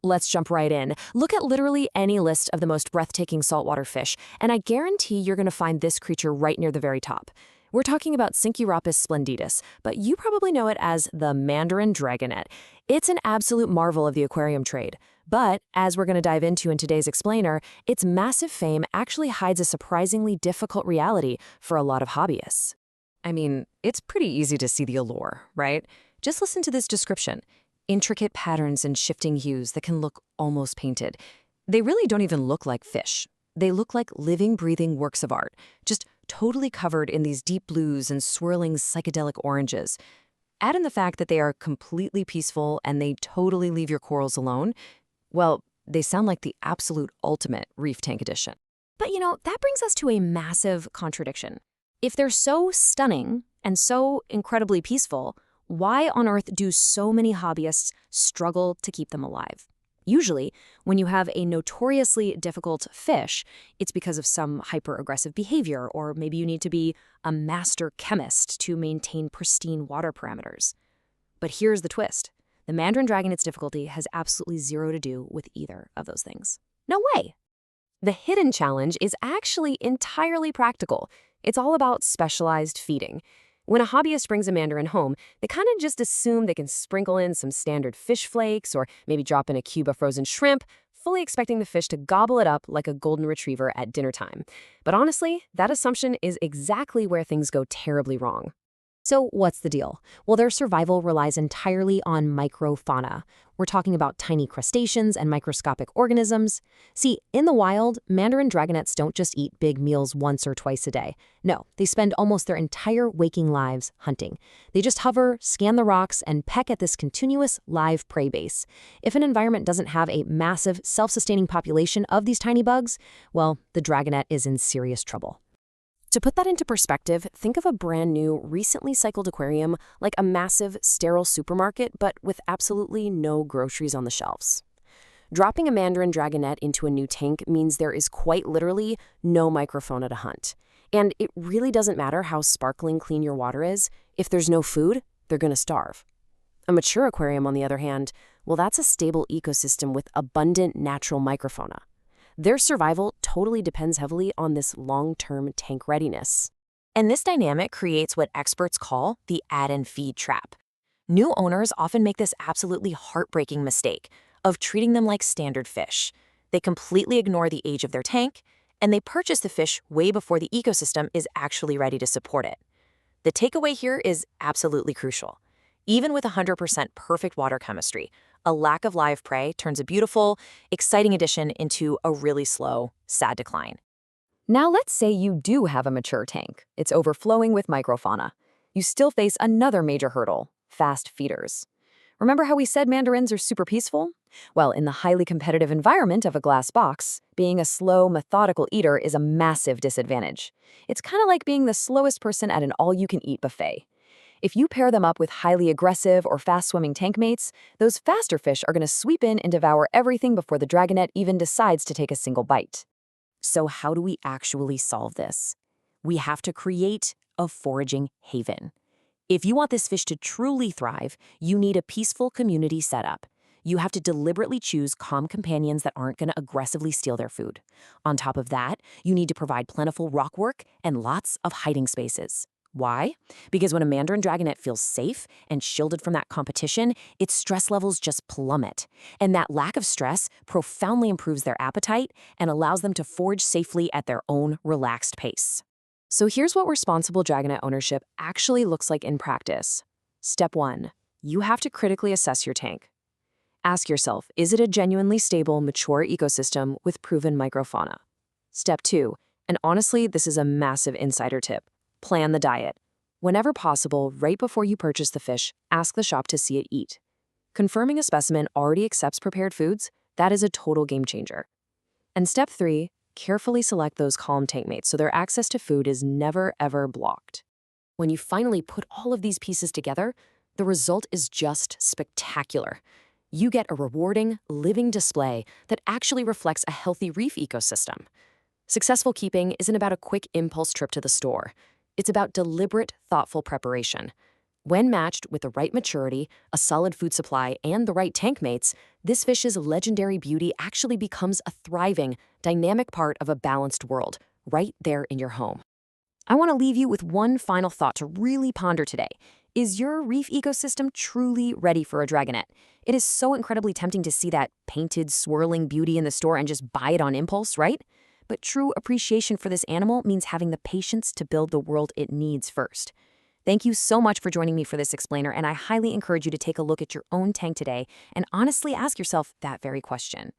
Let's jump right in. Look at literally any list of the most breathtaking saltwater fish, and I guarantee you're going to find this creature right near the very top. We're talking about Syncyropus splendidus, but you probably know it as the Mandarin Dragonet. It's an absolute marvel of the aquarium trade. But, as we're going to dive into in today's explainer, its massive fame actually hides a surprisingly difficult reality for a lot of hobbyists. I mean, it's pretty easy to see the allure, right? Just listen to this description. Intricate patterns and shifting hues that can look almost painted. They really don't even look like fish. They look like living, breathing works of art, just totally covered in these deep blues and swirling psychedelic oranges. Add in the fact that they are completely peaceful and they totally leave your corals alone. Well, they sound like the absolute ultimate reef tank edition. But that brings us to a massive contradiction. If they're so stunning and so incredibly peaceful, why on earth do so many hobbyists struggle to keep them alive? Usually, when you have a notoriously difficult fish, it's because of some hyper-aggressive behavior, or maybe you need to be a master chemist to maintain pristine water parameters. But here's the twist. The Mandarin Dragonet's difficulty has absolutely zero to do with either of those things. No way! The hidden challenge is actually entirely practical. It's all about specialized feeding. When a hobbyist brings a mandarin home, they kind of just assume they can sprinkle in some standard fish flakes or maybe drop in a cube of frozen shrimp, fully expecting the fish to gobble it up like a golden retriever at dinner time. But honestly, that assumption is exactly where things go terribly wrong. So what's the deal? Well, their survival relies entirely on microfauna. We're talking about tiny crustaceans and microscopic organisms. See, in the wild, Mandarin Dragonets don't just eat big meals once or twice a day. No, they spend almost their entire waking lives hunting. They just hover, scan the rocks, and peck at this continuous live prey base. If an environment doesn't have a massive, self-sustaining population of these tiny bugs, well, the Dragonet is in serious trouble. To put that into perspective, think of a brand new, recently cycled aquarium like a massive, sterile supermarket, but with absolutely no groceries on the shelves. Dropping a Mandarin Dragonet into a new tank means there is quite literally no microfauna to hunt. And it really doesn't matter how sparkling clean your water is. If there's no food, they're going to starve. A mature aquarium, on the other hand, well, that's a stable ecosystem with abundant natural microfauna. Their survival totally depends heavily on this long-term tank readiness. And this dynamic creates what experts call the add and feed trap. New owners often make this absolutely heartbreaking mistake of treating them like standard fish. They completely ignore the age of their tank, and they purchase the fish way before the ecosystem is actually ready to support it. The takeaway here is absolutely crucial. Even with 100% perfect water chemistry, a lack of live prey turns a beautiful, exciting addition into a really slow, sad decline. Now let's say you do have a mature tank. It's overflowing with microfauna. You still face another major hurdle: fast feeders. Remember how we said mandarins are super peaceful? Well, in the highly competitive environment of a glass box, being a slow, methodical eater is a massive disadvantage. It's kind of like being the slowest person at an all-you-can-eat buffet. If you pair them up with highly aggressive or fast-swimming tankmates, those faster fish are going to sweep in and devour everything before the Dragonet even decides to take a single bite. So how do we actually solve this? We have to create a foraging haven. If you want this fish to truly thrive, you need a peaceful community setup. You have to deliberately choose calm companions that aren't going to aggressively steal their food. On top of that, you need to provide plentiful rockwork and lots of hiding spaces. Why? Because when a Mandarin Dragonet feels safe and shielded from that competition, its stress levels just plummet. And that lack of stress profoundly improves their appetite and allows them to forage safely at their own relaxed pace. So here's what responsible Dragonet ownership actually looks like in practice. Step 1. You have to critically assess your tank. Ask yourself, is it a genuinely stable, mature ecosystem with proven microfauna? Step 2. And honestly, this is a massive insider tip. Plan the diet. Whenever possible, right before you purchase the fish, ask the shop to see it eat. Confirming a specimen already accepts prepared foods, that is a total game changer. And step 3, carefully select those calm tankmates so their access to food is never ever blocked. When you finally put all of these pieces together, the result is just spectacular. You get a rewarding, living display that actually reflects a healthy reef ecosystem. Successful keeping isn't about a quick impulse trip to the store. It's about deliberate, thoughtful preparation. When matched with the right maturity, a solid food supply, and the right tank mates, this fish's legendary beauty actually becomes a thriving, dynamic part of a balanced world, right there in your home. I want to leave you with one final thought to really ponder today. Is your reef ecosystem truly ready for a dragonet? It is so incredibly tempting to see that painted, swirling beauty in the store and just buy it on impulse, right? But true appreciation for this animal means having the patience to build the world it needs first. Thank you so much for joining me for this explainer, and I highly encourage you to take a look at your own tank today and honestly ask yourself that very question.